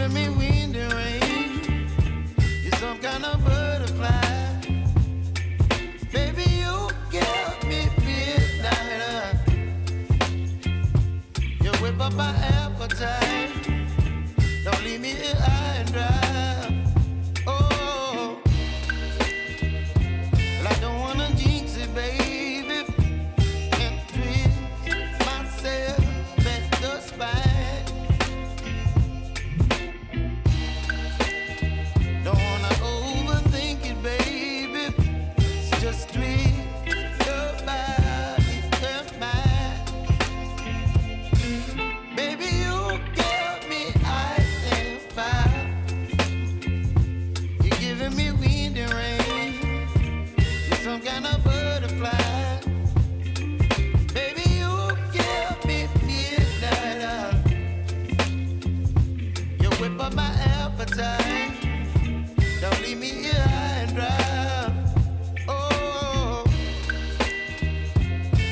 giving me wind and rain. You're some kind of butterfly. Baby, you give me midnight. You whip up my appetite. Don't leave me here high and dry. Oh, well, I don't wanna jinx it, baby, and twist myself at the spine. Don't wanna overthink it, baby. It's just twist your body and mine. Baby, you give me ice and fire. You're giving me wind and rain. You're some kind of butterfly. Baby, you give me midnight. You whip up my appetite. Don't leave me here high and dry. Oh,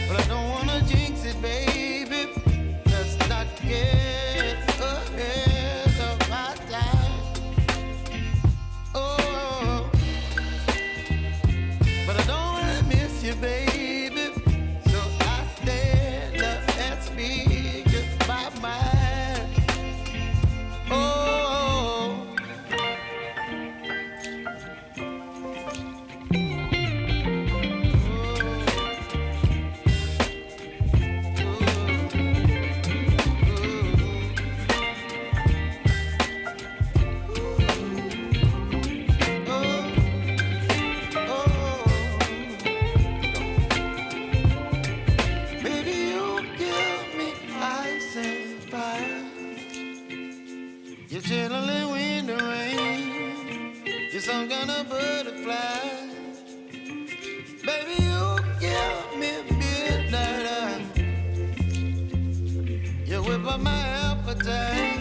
but I don't wanna jinx it, baby. Let's not get ahead of my time. Oh, but I don't wanna miss you, baby. So I stand up and speak just my mind. Oh. Baby, you give me ice and fire. You're chilling wind and rain. You're some kind of butterfly. Baby, you give me midnight. You whip up my appetite.